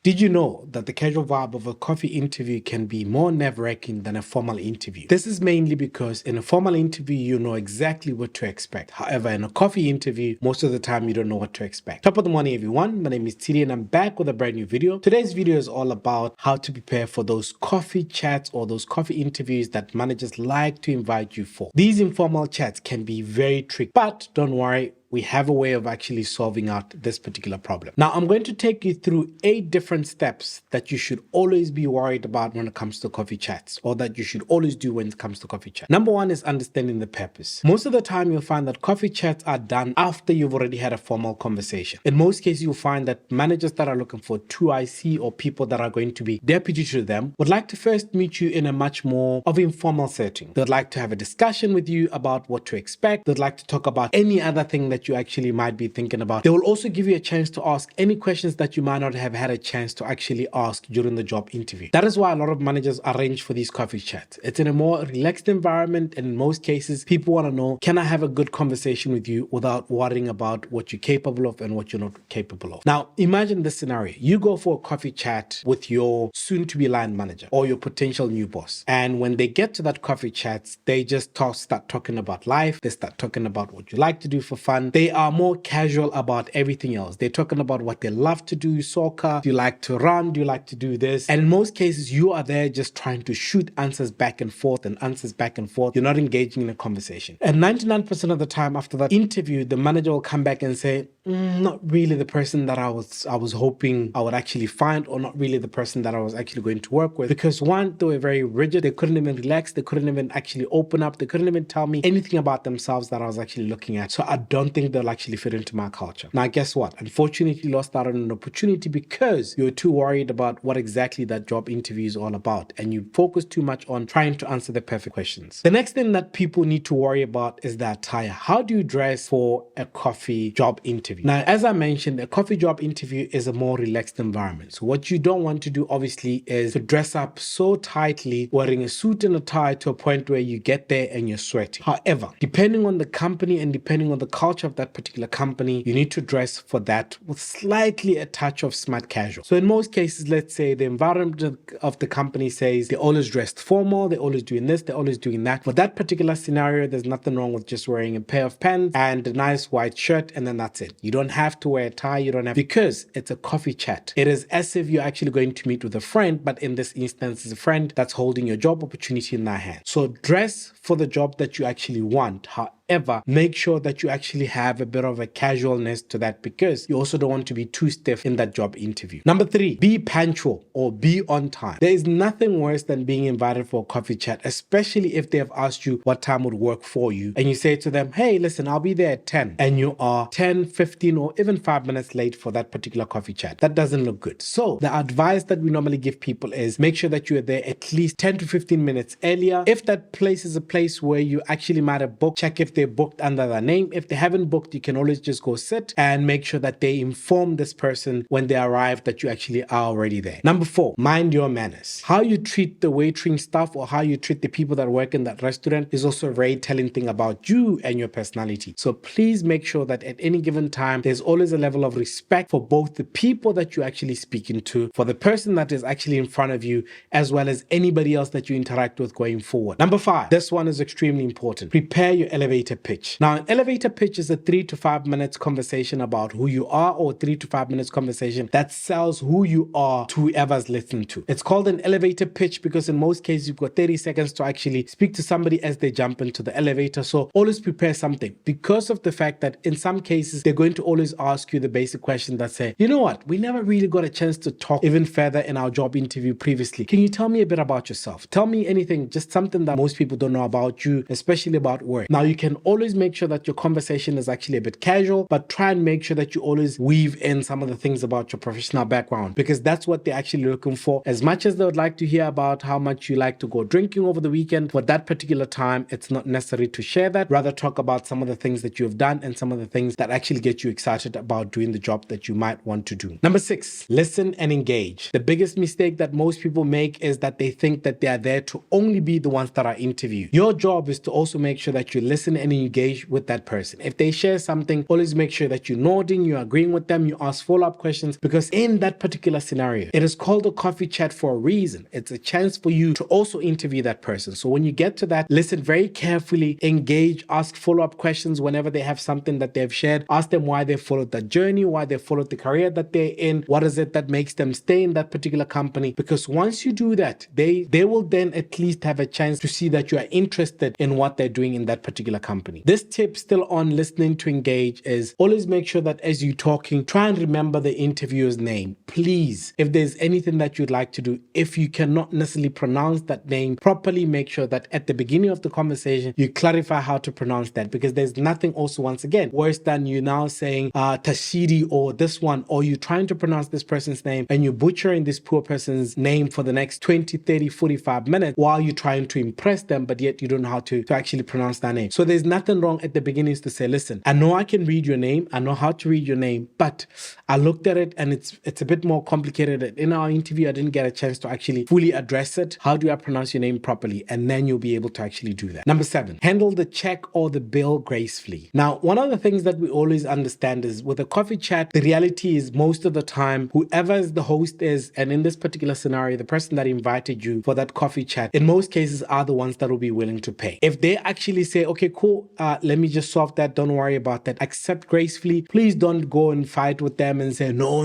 Did you know that the casual vibe of a coffee interview can be more nerve-wracking than a formal interview? This is mainly because in a formal interview, you know exactly what to expect. However, in a coffee interview, most of the time you don't know what to expect. Top of the morning, everyone. My name is Tshidi and I'm back with a brand new video. Today's video is all about how to prepare for those coffee chats or those coffee interviews that managers like to invite you for. These informal chats can be very tricky, but don't worry, we have a way of actually solving out this particular problem. Now, I'm going to take you through 8 different steps that you should always be worried about when it comes to coffee chats, or that you should always do when it comes to coffee chat. Number 1 is understanding the purpose. Most of the time, you'll find that coffee chats are done after you've already had a formal conversation. In most cases, you'll find that managers that are looking for 2IC or people that are going to be deputy to them would like to first meet you in a much more of informal setting. They'd like to have a discussion with you about what to expect. They'd like to talk about any other thing that you actually might be thinking about. They will also give you a chance to ask any questions that you might not have had a chance to actually ask during the job interview. That is why a lot of managers arrange for these coffee chats. It's in a more relaxed environment, and in most cases, people want to know, can I have a good conversation with you without worrying about what you're capable of and what you're not capable of? Now, imagine this scenario. You go for a coffee chat with your soon-to-be line manager or your potential new boss. And when they get to that coffee chat, they just start talking about life. They start talking about what you like to do for fun. They are more casual about everything else. They're talking about what they love to do, soccer. Do you like to run? Do you like to do this? And in most cases, you are there just trying to shoot answers back and forth and answers back and forth. You're not engaging in a conversation. And 99% of the time after that interview, the manager will come back and say, not really the person that I was hoping I would actually find, or not really the person that I was actually going to work with. Because one, they were very rigid. They couldn't even relax. They couldn't even actually open up. They couldn't even tell me anything about themselves that I was actually looking at. So I don't think they'll actually fit into my culture. Now, guess what? Unfortunately, you lost out on an opportunity because you're too worried about what exactly that job interview is all about, and you focus too much on trying to answer the perfect questions. The next thing that people need to worry about is the attire. How do you dress for a coffee job interview? Now, as I mentioned, a coffee job interview is a more relaxed environment. So what you don't want to do, obviously, is to dress up so tightly, wearing a suit and a tie to a point where you get there and you're sweating. However, depending on the company and depending on the culture of that particular company, you need to dress for that with slightly a touch of smart casual. So in most cases, let's say the environment of the company says they're always dressed formal, they're always doing this, they're always doing that. For that particular scenario, there's nothing wrong with just wearing a pair of pants and a nice white shirt, and then that's it. You don't have to wear a tie, you don't have, because it's a coffee chat. It is as if you're actually going to meet with a friend, but in this instance, it's a friend that's holding your job opportunity in their hand. So dress for the job that you actually want. However, make sure that you actually have a bit of a casualness to that, because you also don't want to be too stiff in that job interview. Number 3, be punctual or be on time. There is nothing worse than being invited for a coffee chat, especially if they have asked you what time would work for you, and you say to them, hey, listen, I'll be there at 10, and you are 10, 15, or even 5 minutes late for that particular coffee chat. That doesn't look good. So the advice that we normally give people is make sure that you are there at least 10 to 15 minutes earlier. If that place is a place where you actually might have booked, check if they're booked under their name. If they haven't booked, you can always just go sit and make sure that they inform this person when they arrive that you actually are already there. Number 4, mind your manners. How you treat the waitering staff or how you treat the people that work in that restaurant is also a very telling thing about you and your personality. So please make sure that at any given time, there's always a level of respect for both the people that you're actually speaking to, for the person that is actually in front of you, as well as anybody else that you interact with going forward. Number 5, this one is extremely important. Prepare your elevator pitch. Now, an elevator pitch is a 3 to 5 minutes conversation about who you are, or 3 to 5 minutes conversation that sells who you are to whoever's listening to. It's called an elevator pitch because in most cases, you've got 30 seconds to actually speak to somebody as they jump into the elevator. So always prepare something, because of the fact that in some cases, they're going to always ask you the basic question that say, you know what, we never really got a chance to talk even further in our job interview previously. Can you tell me a bit about yourself? Tell me anything, just something that most people don't know about you, especially about work. Now, you can always make sure that your conversation is actually a bit casual, but try and make sure that you always weave in some of the things about your professional background, because that's what they're actually looking for. As much as they would like to hear about how much you like to go drinking over the weekend, for that particular time, it's not necessary to share that. Rather, talk about some of the things that you have done and some of the things that actually get you excited about doing the job that you might want to do. Number 6, listen and engage. The biggest mistake that most people make is that they think that they are there to only be the ones that are interviewed. Your job is to also make sure that you listen and engage with that person. If they share something, always make sure that you're nodding, you're agreeing with them, you ask follow-up questions, because in that particular scenario, it is called a coffee chat for a reason. It's a chance for you to also interview that person. So when you get to that, listen very carefully, engage, ask follow-up questions whenever they have something that they've shared. Ask them why they followed that journey, why they followed the career that they're in, what is it that makes them stay in that particular company. Because once you do that, they will then at least have a chance to see that you are interested in what they're doing in that particular company. This tip still on listening to engage is always make sure that as you're talking, try and remember the interviewer's name. Please, if there's anything that you'd like to do, if you cannot necessarily pronounce that name properly, make sure that at the beginning of the conversation, you clarify how to pronounce that, because there's nothing also, once again, worse than you now saying Tshidi or this one, or you trying to pronounce this person's name and you're butchering this poor person's name for the next 20, 30, 45 minutes while you're trying to impress them, but yet you don't know how to actually pronounce that name. So there's nothing wrong at the beginning is to say, listen, I know I can read your name, I know how to read your name, but I looked at it and it's a bit more complicated. In our interview, I didn't get a chance to actually fully address it. How do I pronounce your name properly? And then you'll be able to actually do that. Number 7, handle the check or the bill gracefully. Now, one of the things that we always understand is with a coffee chat, the reality is most of the time, whoever is the host is, and in this particular scenario, the person that invited you for that coffee chat, in most cases are the ones that will be willing to pay. If they actually say, okay, cool, let me just solve that, don't worry about that, accept gracefully. Please don't go and fight with them and say, no,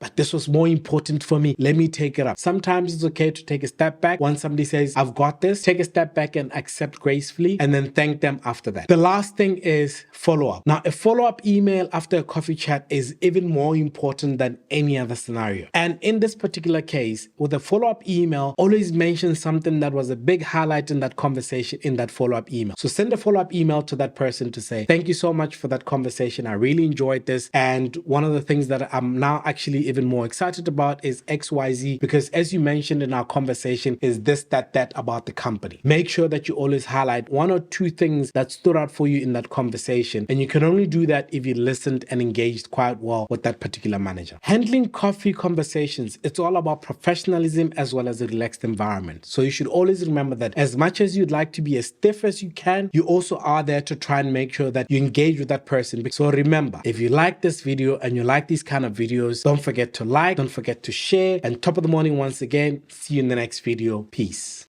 but this was more important for me, let me take it up. Sometimes it's okay to take a step back. Once somebody says, I've got this, take a step back and accept gracefully, and then thank them after that. The last thing is follow-up. Now, a follow-up email after a coffee chat is even more important than any other scenario. And in this particular case, with a follow-up email, always mention something that was a big highlight in that conversation in that follow-up email. So send a follow-up email to that person to say, thank you so much for that conversation. I really enjoyed this. And one of the things that I'm now actually even more excited about is XYZ, because as you mentioned in our conversation, is this, that about the company. Make sure that you always highlight 1 or 2 things that stood out for you in that conversation. And you can only do that if you listened and engaged quite well with that particular manager. Handling coffee conversations, it's all about professionalism as well as a relaxed environment. So you should always remember that as much as you'd like to be as stiff as you can, you also are there to try and make sure that you engage with that person. So remember, if you like this video and you like these kind of videos, don't forget to like, don't forget to share, and top of the morning once again. See you in the next video. Peace.